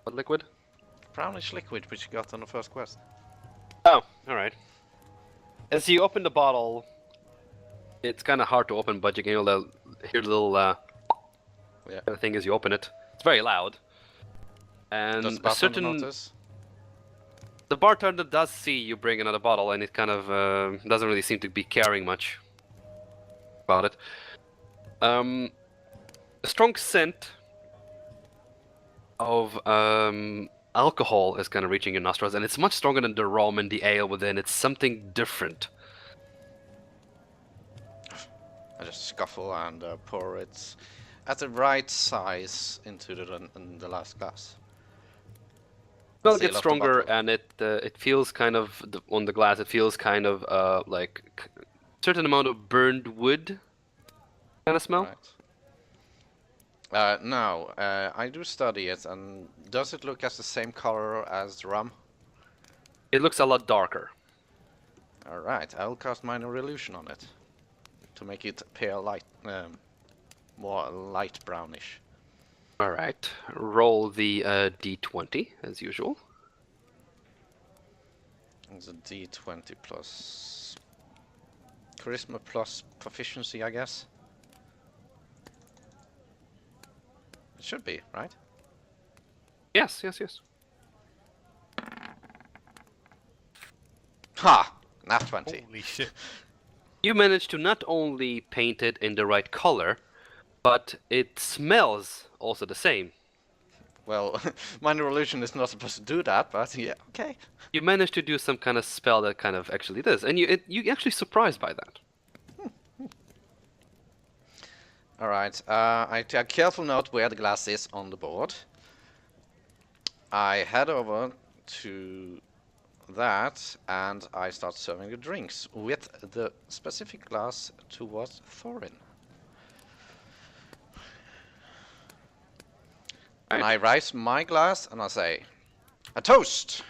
What liquid? Brownish liquid, which you got on the first quest. Oh, alright. As you open the bottle, it's kind of hard to open, but you can hear the little Yeah. thing as you open it. It's very loud. And Does the a bartender certain... notice? The bartender does see you bring another bottle, and it kind of doesn't really seem to be caring much about it. A strong scent of alcohol is kind of reaching your nostrils, and it's much stronger than the rum and the ale within. It's something different. I just scuffle and pour it at the right size into the last glass. Well, it Seal gets off the stronger, bottle. and it feels kind of on the glass. It feels kind of like certain amount of burned wood kind of smell. Right. Now, I do study it, and does it look as the same color as the rum? It looks a lot darker. Alright, I'll cast Minor Illusion on it to make it appear light, more light brownish. All right, roll the d20 as usual. It's a d20 plus charisma plus proficiency, I guess. It should be, right? Yes. Ha! Nat 20. Holy shit. You managed to not only paint it in the right color, but it smells also the same. Well, Minor Illusion is not supposed to do that, but yeah, okay. You managed to do some kind of spell that kind of actually does, and you actually surprised by that. Alright, I take careful note where the glass is on the board. I head over to that and I start serving the drinks with the specific glass towards Thorin. And I raise my glass and I say, a toast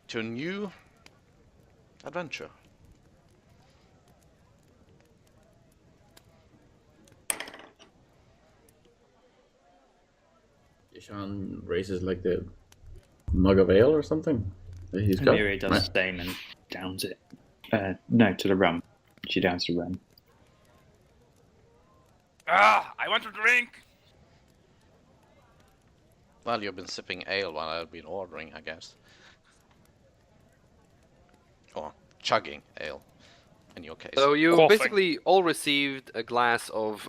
to a new adventure. Sean raises like the mug of ale or something that he's got. Miri does the same and downs it. No, to the rum. She downs the rum. Ah, I want to drink! Well, you've been sipping ale while I've been ordering, I guess. Or chugging ale, in your case. So you Coughing. basically all received a glass of,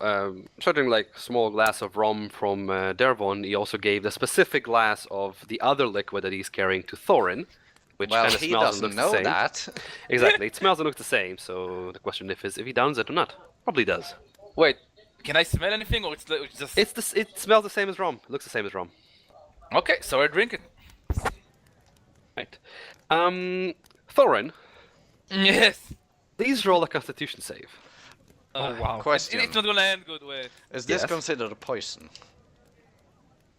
certainly like small glass of rum from Dervon. He also gave the specific glass of the other liquid that he's carrying to Thorin, which well, kind of he smells and doesn't looks the know same. that. Exactly, it smells and looks the same. So the question is if he downs it or not. Probably does. Wait, can I smell anything or it's just... It smells the same as rum. It looks the same as rum. Okay, so I drink it. Right. Thorin, Yes! please roll a Constitution save. Oh wow. Question. It's not gonna end good, wait. Is this Yes. considered a poison?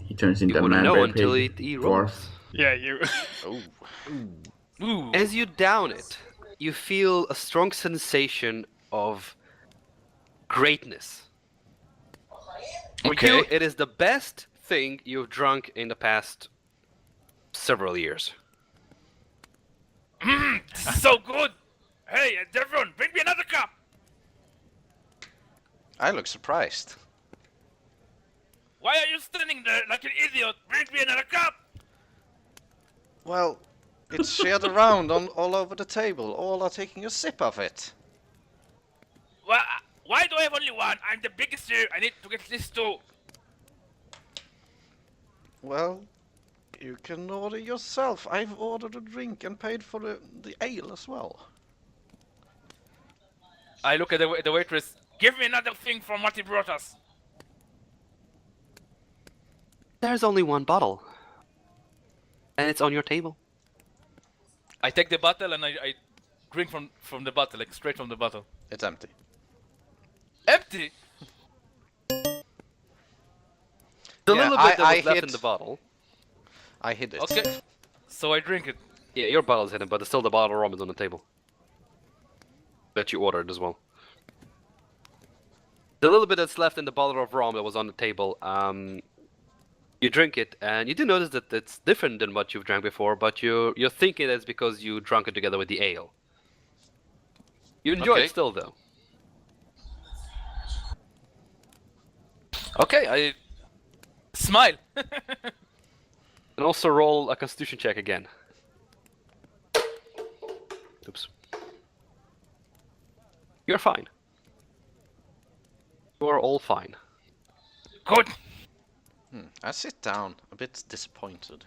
He turns You into a wouldn't man know bear until pig he dwarf. rolls. Yeah, you. Oh. Ooh. As you down it, you feel a strong sensation of greatness. For Okay. you, it is the best thing you've drunk in the past several years. This is so good! Hey, everyone, bring me another cup! I look surprised. Why are you standing there like an idiot? Bring me another cup! Well, it's shared around all over the table. All are taking a sip of it. Why do I have only one? I'm the biggest here. I need to get this too. Well, you can order yourself. I've ordered a drink and paid for the ale as well. I look at the waitress. Give me another thing from what he brought us. There's only one bottle. And it's on your table. I take the bottle and I drink from the bottle, like straight from the bottle. It's empty. Empty? The Yeah, little bit that I was left hid- in the bottle. I hid it. Okay. So I drink it. Yeah, your bottle's hidden, but still the bottle of rum is on the table. That you ordered as well. The little bit that's left in the bottle of rum that was on the table, You drink it, and you do notice that it's different than what you've drank before, but you're thinking it's because you drank it together with the ale. You enjoy Okay. it still, though. Okay, I smile. And also roll a Constitution check again. Oops. You're fine. You are all fine. Good. I sit down, a bit disappointed.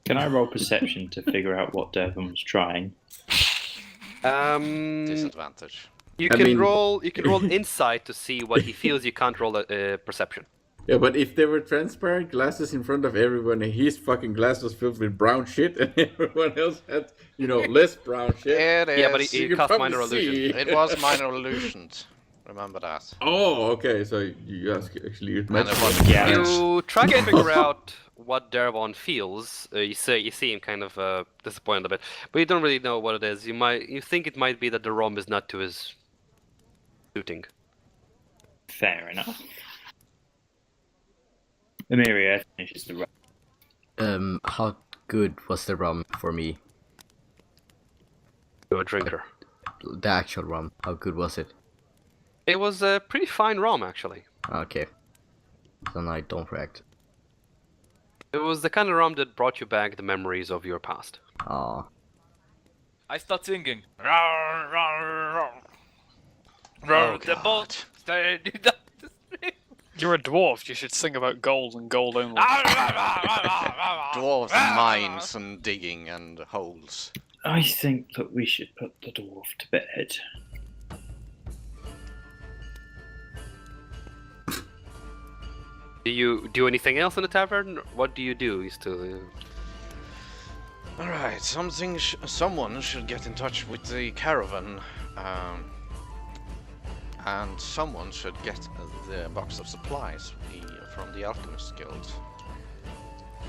Can I roll perception to figure out what Devon's trying? Disadvantage. You I can mean- roll insight to see what he feels. You can't roll a perception. Yeah, but if there were transparent glasses in front of everyone and his fucking glass was filled with brown shit and everyone else had, less brown shit. It is. Yeah, but you he could cast probably minor illusion. see. It was minor illusions. Remember that. Oh, okay, so you actually And it was Yeah. You try to figure out what Dervon feels. You see him kind of disappointed a bit, but you don't really know what it is. You think it might be that the rum is not to his suiting. Fair enough. Emiria finishes the rum. How good was the rum for me? You're a drinker. The actual rum, how good was it? It was a pretty fine rum, actually. Okay. Then I don't react. It was the kind of rum that brought you back the memories of your past. Aw. I start singing. Oh, The God. boat stayed down the street. You're a dwarf. You should sing about gold and gold only. Dwarves, mines, and digging, and holes. I think that we should put the dwarf to bed. Do you do anything else in the tavern? What do you do? You still. Alright, someone should get in touch with the caravan. And someone should get the box of supplies from the Alchemist Guild.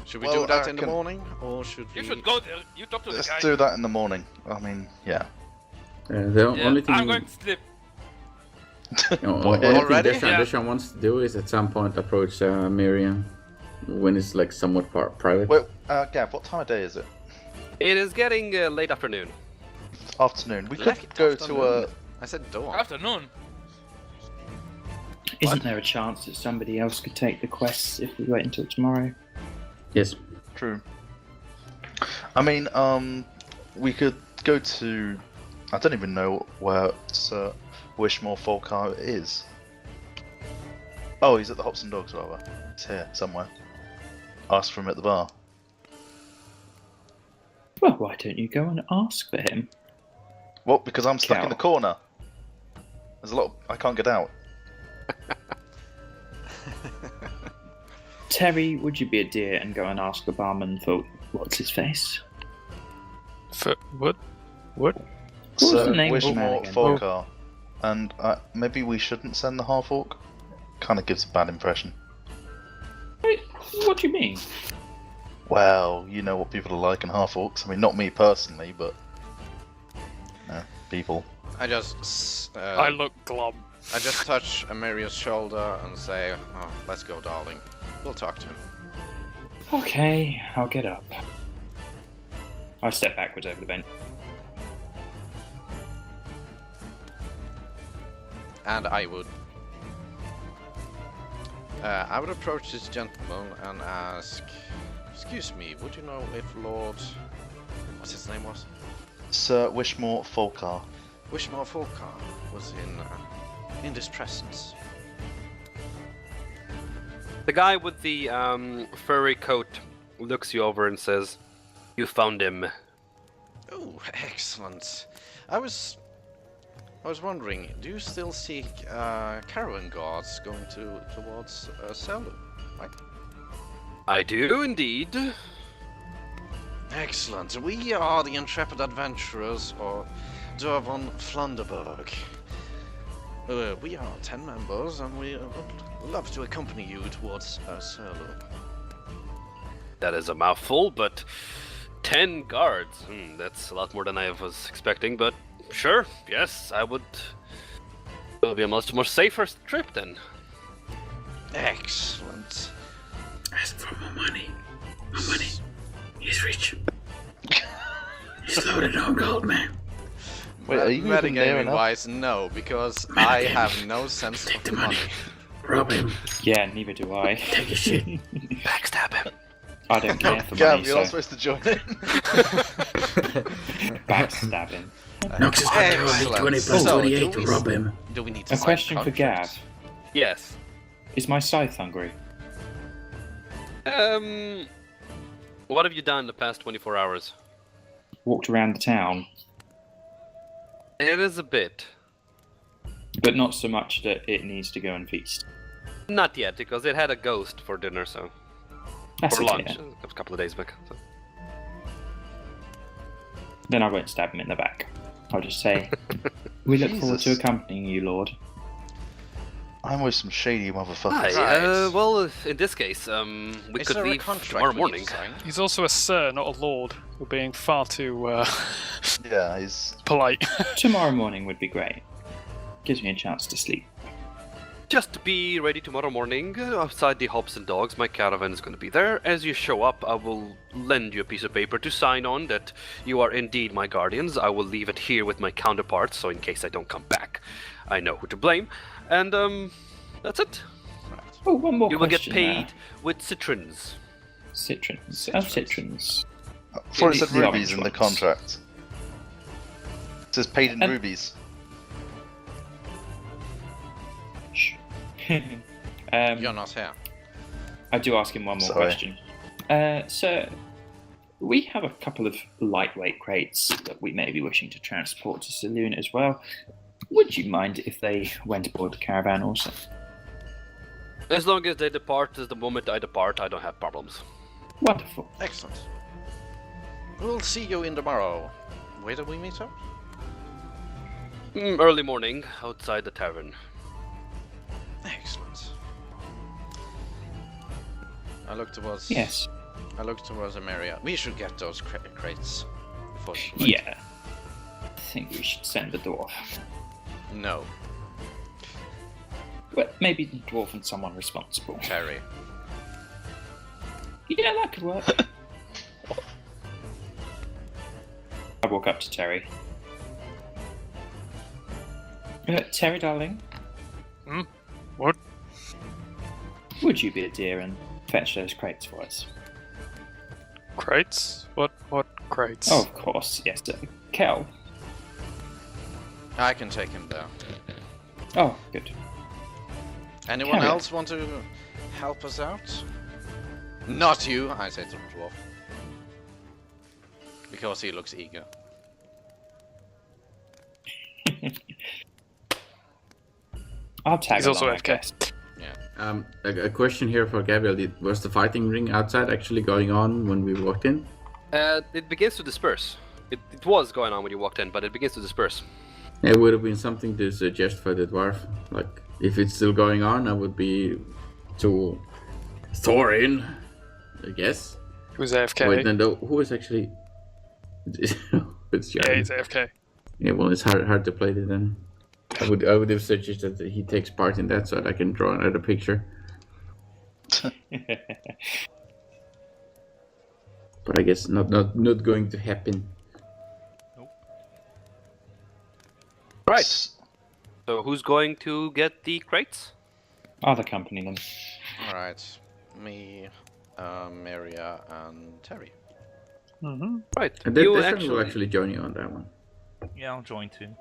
Should we Well, do that I in the can- morning, or should we... You should go there. You talk to the Let's guy. do that in the morning. I mean, yeah. The Yeah, only thing I'm going to sleep. only Already? thing Deshaun wants to do is at some point approach Miriam when it's like somewhat private. Wait, Gav, what time of day is it? It is getting late afternoon. Afternoon. We could Late go afternoon. to a. I said dawn. Afternoon. Isn't there a chance that somebody else could take the quests if we wait until tomorrow? Yes. True. I mean, we could go to. I don't even know where Sir Wishmore Folkar is. Oh, he's at the Hops and Dogs, rather. He's here somewhere. Ask for him at the bar. Well, why don't you go and ask for him? Well, because I'm stuck in Cow. the corner. There's a lot. I can't get out. Terry, would you be a dear and go and ask the barman for what's his face? For what? What? What was Sir the name of the man Wishmore again? Folkar. And maybe we shouldn't send the half orc. Kind of gives a bad impression. Wait, what do you mean? Well, you know what people are like in half orcs. I mean, not me personally, but people. I just... I look glum. I just touch Amelia's shoulder and say, oh, let's go, darling. We'll talk to him. Okay, I'll get up. I step backwards over the bench. And I would approach this gentleman and ask, excuse me, would you know if Lord, what's his name was? Sir Wishmore Folkar. Wishmore Folkar was in this presence. The guy with the furry coat looks you over and says, "You found him." Oh, excellent. I was wondering, do you still seek caravan guards going towards Faerûn? Right? I do indeed. Excellent. We are the intrepid adventurers of Dervon Flunderberg. We are 10 members, and we would love to accompany you towards Faerûn. That is a mouthful, but 10 guards. That's a lot more than I was expecting, but sure, yes, I would. It will be a much more safer trip then. Excellent. Ask for more money. More money. He's rich. He's loaded on gold, man. Wait, are you even near Metagaming enough? wise, no, because I have no sense Take of the money. money. Rob him. Yeah, neither do I. Take his shit. Backstab him. I don't care for Gav, money, you're not so supposed to join in. backstabbing. Nox has got to roll Excellent. 20 plus So, 28 do to we- rob him. Do we need to A sign question for contracts? Gav. Yes. Is my scythe hungry? What have you done the past 24 hours? Walked around the town, It is a bit. but not so much that it needs to go and feast. Not yet, because it had a ghost for dinner, so. That's For okay. lunch, a couple of days back. So. Then I won't stab him in the back. I'll just say, we look forward to Jesus. accompanying you, Lord. I'm with some shady motherfuckers. Hi, Right. well, in this case, we Is could there a leave contract tomorrow we need morning. to sign? He's also a sir, not a lord. You're being far too Yeah, he's. polite. Tomorrow morning would be great. Gives me a chance to sleep. Just to be ready tomorrow morning, outside the Hops and Dogs, my caravan is going to be there. As you show up, I will lend you a piece of paper to sign on that you are indeed my guardians. I will leave it here with my counterparts, so in case I don't come back, I know who to blame. And, that's it. Oh, one more You will get question paid there. with citrons. Citrons. Oh, citrons. I thought it said The rubies orange in the ones. contract. It says paid in And- rubies. Shh. You're not here. I do ask him one more Sorry. question. Sir, we have a couple of lightweight crates that we may be wishing to transport to Saloon as well. Would you mind if they went aboard the caravan also? As long as they depart as the moment I depart, I don't have problems. Wonderful. Excellent. We'll see you in tomorrow. Where do we meet up? Early morning, outside the tavern. Excellent. I look towards. Yes. I look towards Ameria. We should get those crates before. Yeah. I think we should send the dwarf. No, Well, maybe the dwarf and someone responsible. Terry. Yeah, that could work. I walk up to Terry. Terry, darling, What? would you be a dear and fetch those crates for us? Crates? What crates? Oh, of course, yes. Kel. I can take him there. Oh, good. Anyone Carry on. else want to help us out? Not you, I say to the dwarf. Because he looks eager. I'll tag He's also along, I AFK. guess. A question here for Gabriel. Was the fighting ring outside actually going on when we walked in? It begins to disperse. It was going on when you walked in, but it begins to disperse. It would have been something to suggest for the dwarf. Like, if it's still going on, I would be to Thorin, I guess. Who's AFK? Wait, no, who is actually? It's Yeah, Jeremy. he's AFK. Yeah, well, it's hard to play it then. I would have suggested that he takes part in that so that I can draw another picture. But I guess not going to happen. Right. So who's going to get the crates? I'll accompany them. Alright. Me, Maria, and Terry. Mm-hmm. Right. And You this one will actually join you on that one. Yeah, I'll join too.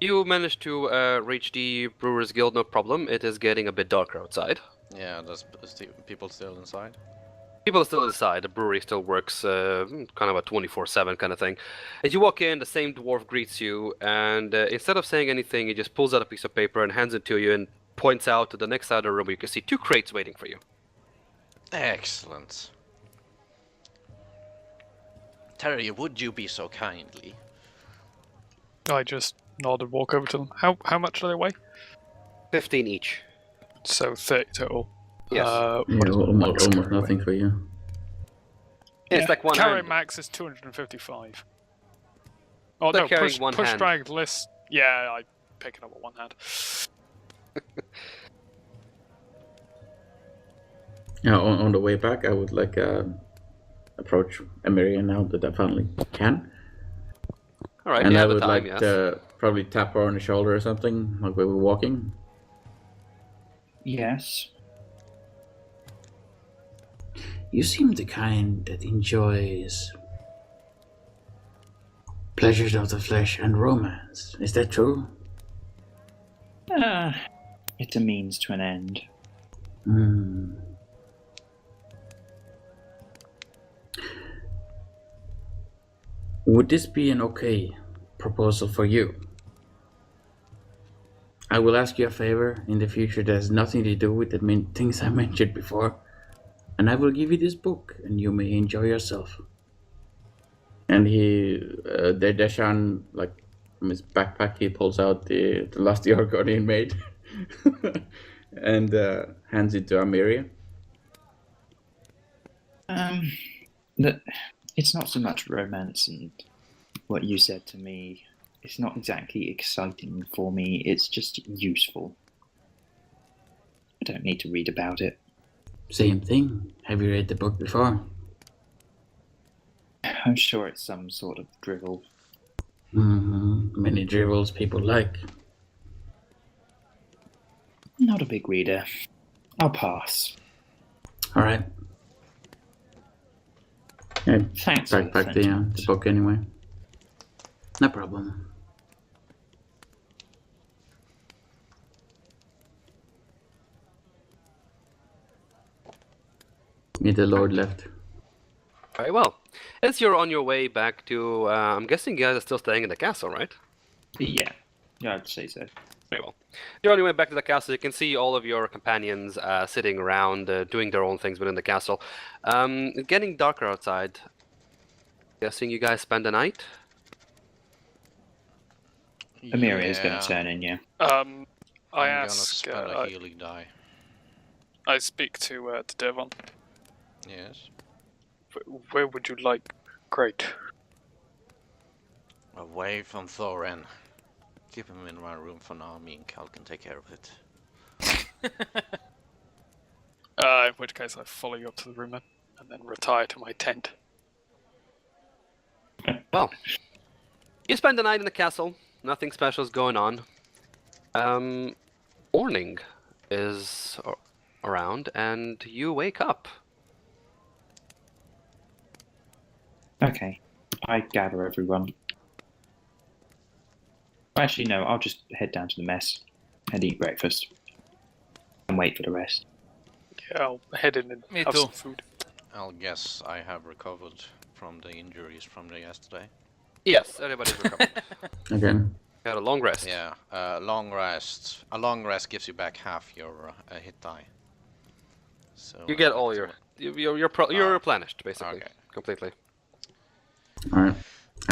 You managed to reach the Brewers Guild, no problem. It is getting a bit darker outside. Yeah, there's people still inside. People are still inside. The brewery still works kind of a 24/7 kind of thing. As you walk in, the same dwarf greets you, and instead of saying anything, he just pulls out a piece of paper and hands it to you and points out to the next side of the room where you can see 2 crates waiting for you. Excellent. Terry, would you be so kindly? I just nod and walk over to them. How much do they weigh? 15 each. So 30 total. Yes. What is Almost max nothing weight? for you. It's like one Carry hand. max is 255. Oh They're no, carrying one push hand. drag list. Yeah, I pick it up with one hand. On the way back, I would like approach Emiria now that I finally can. All right, And you I have the would time, like yes. to probably tap her on the shoulder or something, like we were walking. Yes. You seem the kind that enjoys pleasures of the flesh and romance. Is that true? It's a means to an end. Hmm. Would this be an okay proposal for you? I will ask you a favor in the future that has nothing to do with the things I mentioned before, and I will give you this book, and you may enjoy yourself. And Deshan, like from his backpack, he pulls out the last the Argonian made, and hands it to Amiria. It's not so much romance and what you said to me. It's not exactly exciting for me. It's just useful. I don't need to read about it. Same thing. Have you read the book before? I'm sure it's some sort of drivel. Many dribbles people like. Not a big reader. I'll pass. All right. Yeah, Thanks for the backpack the sentiment. book anyway. No problem. Me, the Lord left. Very well. As you're on your way back to, I'm guessing you guys are still staying in the castle, right? Yeah, I'd say so. Very well. You're on your way back to the castle. You can see all of your companions sitting around, doing their own things within the castle. It's getting darker outside. Guessing you guys spend the night? Amiria is going to turn in, yeah. I I'm gonna ask. spend a healing die. I speak to Devon. Yes. Where would you like Great? Away from Thorin. Keep him in my room for now. Me and Cal can take care of it. In which case I follow you up to the room then, and then retire to my tent. Well, you spend the night in the castle. Nothing special is going on. Morning is around, and you wake up. Okay, I gather everyone. Actually, no, I'll just head down to the mess and eat breakfast and wait for the rest. Yeah, I'll head in and Me have too. some food. I'll guess I have recovered from the injuries from the yesterday. Yes, everybody's recovered. Again. Had a long rest. Yeah, long rest. A long rest gives you back half your hit die. So You get all your you're replenished basically, Okay. completely. Alright.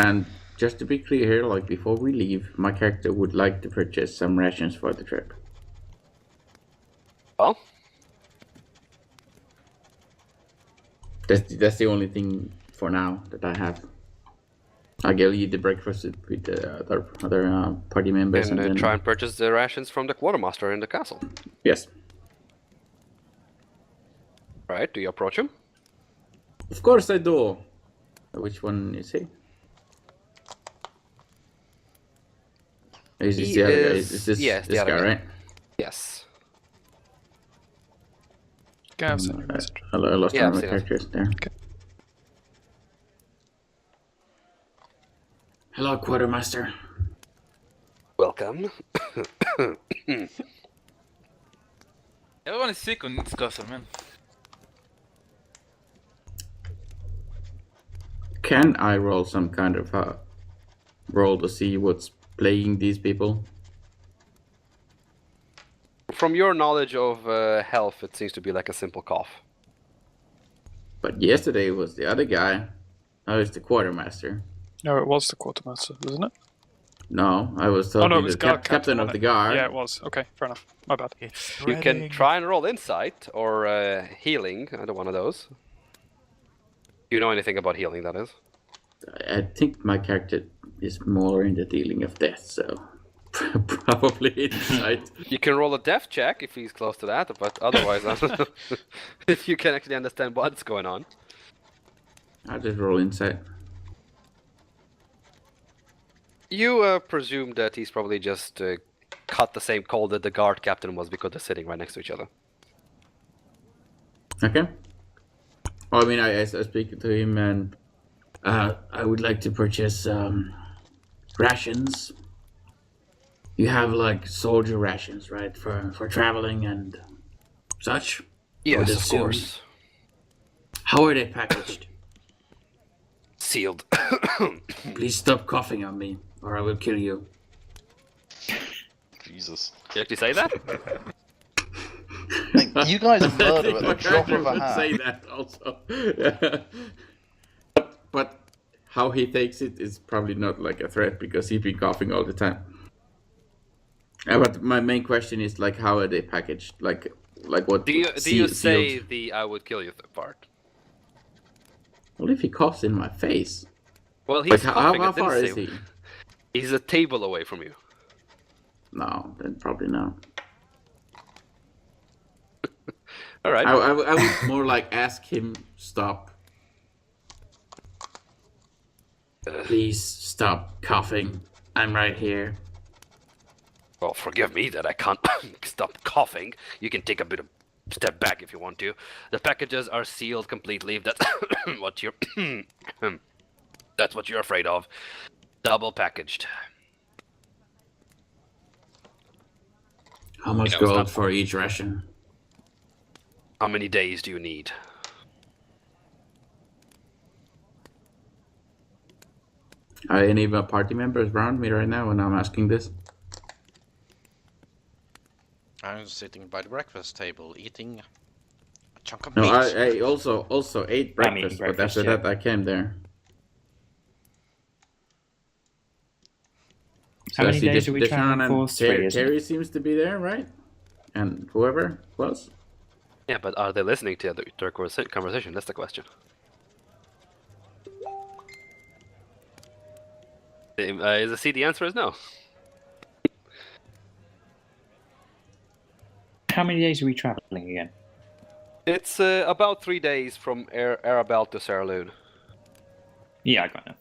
And just to be clear here, like before we leave, my character would like to purchase some rations for the trip. Well, That's the only thing for now that I have. I'll give you the breakfast with the other party members. and then, try and purchase the rations from the quartermaster in the castle. Yes. Right? Do you approach him? Of course I do. Which one is he? Is this He the other guy? is- Is this yes, the this other guy, guy. right? Yes. Gav sent you a message. I lost Yeah, one I've of my seen it. characters there. Okay. Hello, quartermaster. Welcome. Everyone is sick on this castle, man. Can I roll some kind of roll to see what's plaguing these people? From your knowledge of health, it seems to be like a simple cough. But yesterday was the other guy. Now it's the quartermaster. No, it was the quartermaster, wasn't it? No, I was Oh talking no, it to was the guard captain of wasn't the it? guard. Yeah, it was. Okay, fair enough. My bad. It's You can try and roll insight or healing, either one of those. You know anything about healing, that is? I think my character is more in the dealing of death, so Probably insight. You can roll a death check if he's close to that, but otherwise, I don't know if you can actually understand what's going on. I'll just roll insight. You presume that he's probably just caught the same cold that the guard captain was because they're sitting right next to each other. Okay. Well, I mean, I speak to him and I would like to purchase rations. You have like soldier rations, right, for traveling and such? Yes, of of course. How are they packaged? Sealed. Please stop coughing on me, or I will kill you. Jesus. Did you actually say that? Like, you guys murder at the I drop of a would hat. say that also. but how he takes it is probably not like a threat because he's been coughing all the time. But my main question is like, how are they packaged? Like what? Do you say sealed? the "I would kill you" part? Well, if he coughs in my face. Well, he's Like coughing. how I didn't far say- is he? He's a table away from you. No, then probably not. All right. I would more like ask him stop. Please stop coughing. I'm right here. Well, forgive me that I can't stop coughing. You can take a bit of step back if you want to. The packages are sealed completely. That's what you're. That's what you're afraid of. Double packaged. How much You know, gold stop. for each ration? How many days do you need? Are any of my party members around me right now when I'm asking this? I'm sitting by the breakfast table eating a chunk of No, meat. I also ate I'm eating breakfast, but breakfast, after yeah. that I came there. How I many see days are we Deshaun traveling and for? 3, isn't Terry it? seems to be there, right? And whoever was. Yeah, but are they listening to their conversation? That's the question. Is the C the answer is no. How many days are we traveling again? It's about 3 days from Arabelle to Faerûn. Yeah, I got it.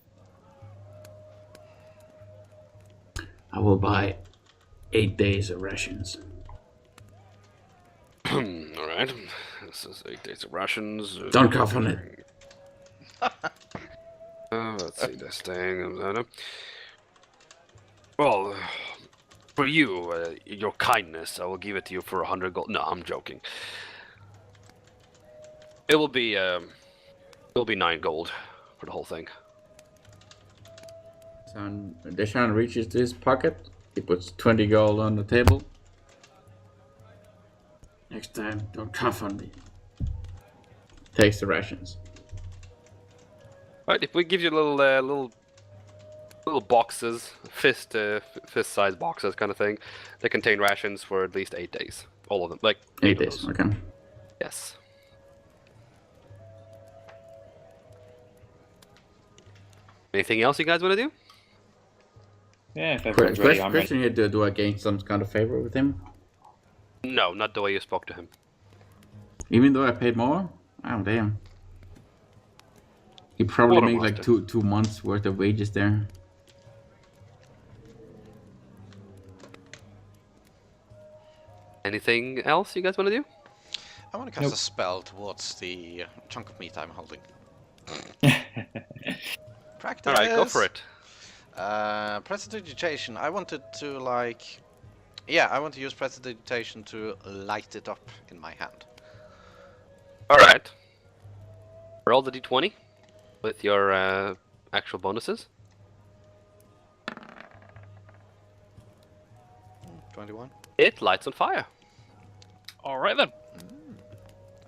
I will buy 8 days of rations. Alright. This is 8 days of rations. Don't cough on it. Let's see this thing. Well, for you, your kindness, I will give it to you for 100 gold. No, I'm joking. It will be 9 gold for the whole thing. Deshaun reaches to his pocket. He puts 20 gold on the table. Next time, don't cough on me. Takes the rations. Right, if we give you little boxes, fist-sized boxes, kind of thing, they contain rations for at least 8 days. All of them, like 8 of days, those. okay. Yes. Anything else you guys want to do? Yeah, if everyone's ready, I'm ready. Question here, do I gain some kind of favor with him? No, not the way you spoke to him. Even though I paid more? Oh, damn. He probably made like Quartermaster. two months worth of wages there. Anything else you guys want to do? I want to cast a spell towards the chunk of meat I'm holding. Practice. All right, go for it. Prestidigitation. I wanted to like, yeah, I want to use prestidigitation to light it up in my hand. All right. Roll the d20 with your actual bonuses. 21. It lights on fire. All right then.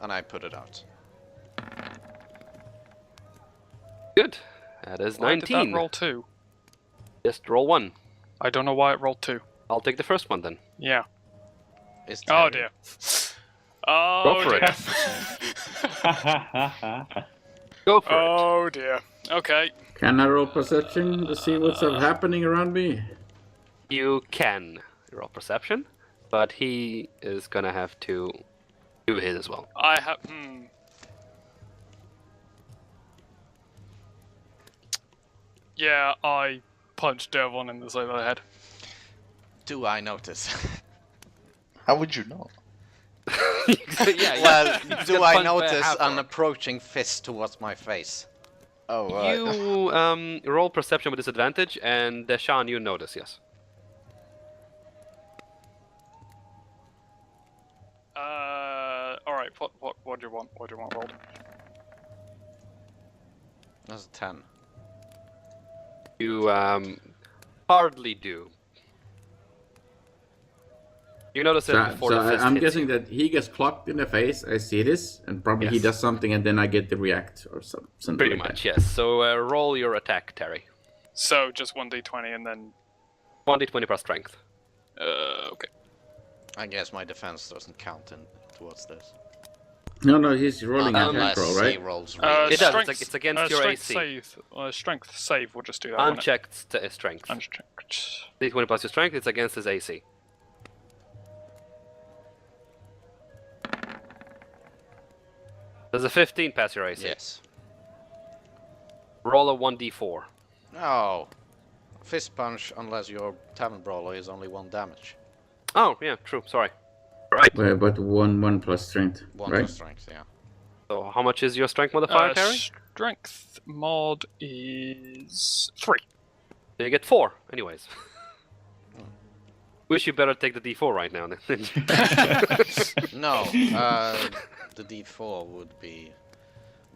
And I put it out. Good. That is Why did 19. that roll 2? Just roll 1. I don't know why it rolled 2. I'll take the first one then. Yeah. It's Oh 10. dear. Oh Go for dear. Go for it. Oh dear. Okay. Can I roll perception to see what's happening around me? You can roll perception, but he is gonna have to do his as well. I have. Yeah, I punched Devon in the side of the head. Do I notice? How would you not? Yeah, Well, He's do got I punched by a notice half an orc. approaching fist towards my face? Oh, right. You roll perception with disadvantage, and Deshaun, you notice, yes. Alright, what do you want? What do you want rolled? That's a 10. You hardly do. You notice it So, before so the fist I'm hits guessing you. that he gets clocked in the face. I see this, and probably he Yes. does something, and then I get the react or something. Pretty like much, yes. So roll your attack, Terry. So just 1d20 and then. 1d20 plus strength. Okay. I guess my defense doesn't count towards this. That. No, he's rolling a Unless attack roll, he right? rolls It really does, bad. it's against your strength AC. Save, strength save, we'll just do that. won't it? Unchecked strength. Unchecked. D20 plus your strength, it's against his AC. Does a 15 pass your AC? Yes. Roll a 1d4. No. Fist punch, unless your tavern brawler is only 1 damage. Oh, yeah, true, sorry. Right. But one plus strength, 1 right? plus strength, yeah. So how much is your strength modifier, Terry? Strength mod is 3. So you get 4, anyways. Wish you better take the d4 right now. Then. No, the d4 would be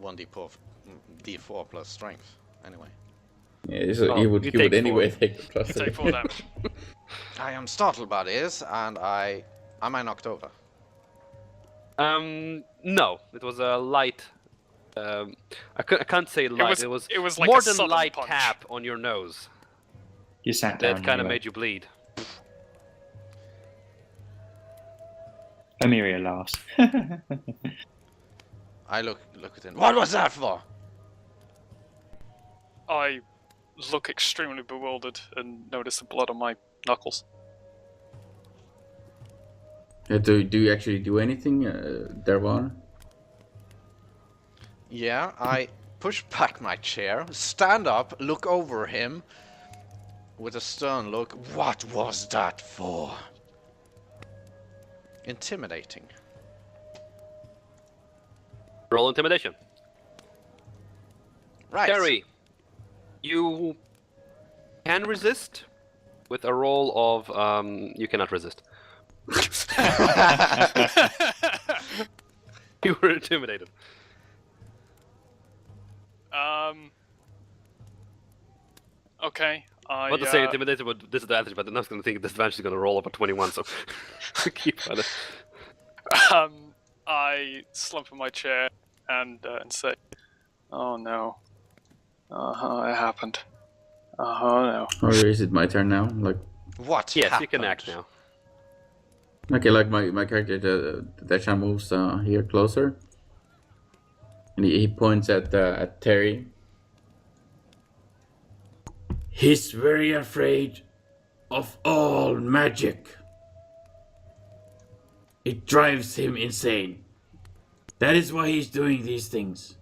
1d4 plus strength, anyway. Yeah, so Oh, he would you he would take anyway 4. take the plus You three. take 4 damage. I am startled by this, and am I knocked over? No, it was a light. I can't say light. it was like more a than sudden light punch. tap on your nose. You sat down. That kind of anyway. made you bleed. Emiria laughs. I look at him. What was that for? I look extremely bewildered and notice the blood on my knuckles. Do you actually do anything, Darwan? Yeah, I push back my chair, stand up, look over him with a stern look. What was that for? Intimidating. Roll intimidation. Right. Terry, you can resist with a roll of you cannot resist. You were intimidated. Okay. I want to say intimidated with disadvantage, but I'm not going to think disadvantage is going to roll up a 21, so keep at it. I slump in my chair and say, "Oh no, it happened. Oh no." Or is it my turn now? Like, What Yes, happened? you can act now. okay, like my character, Desha moves here closer, and he points at Terry. He's very afraid of all magic. It drives him insane. That is why he's doing these things.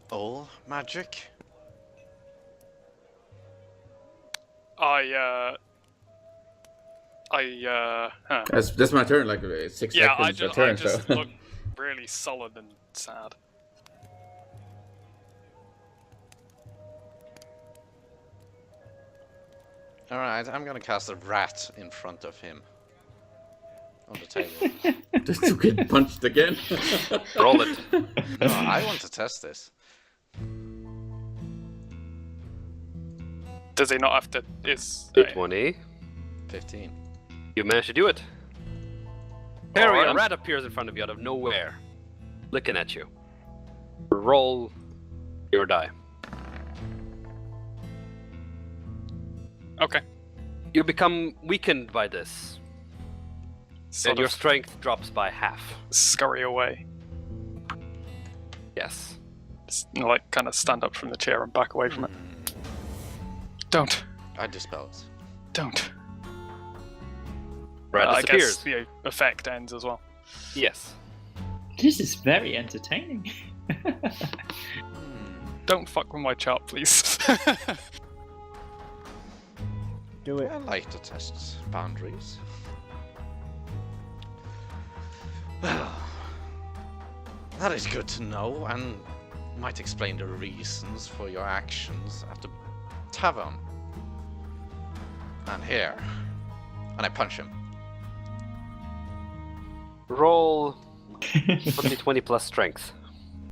All magic? That's my turn. Like 6 Yeah, I seconds just, a turn. I just so. look really sullen and sad. Alright, I'm gonna cast a rat in front of him. On the table. Just to get punched again. Roll it. No, I want to test this. Does he not have to? Is 20. 15. You managed to do it. Terry, Alright. a rat appears in front of you out of nowhere, looking at you. Roll your die. Okay. You become weakened by this, Sort and your of strength drops by half. scurry away. Yes. Like kind of stand up from the chair and back away from it. Don't. I dispel it. Don't. Rat I disappears. guess the effect ends as well. Yes. This is very entertaining. Don't fuck with my chart, please. Do it. I like to test boundaries. Well, that is good to know, and might explain the reasons for your actions at the tavern. And here. And I punch him. Roll 20 plus strength.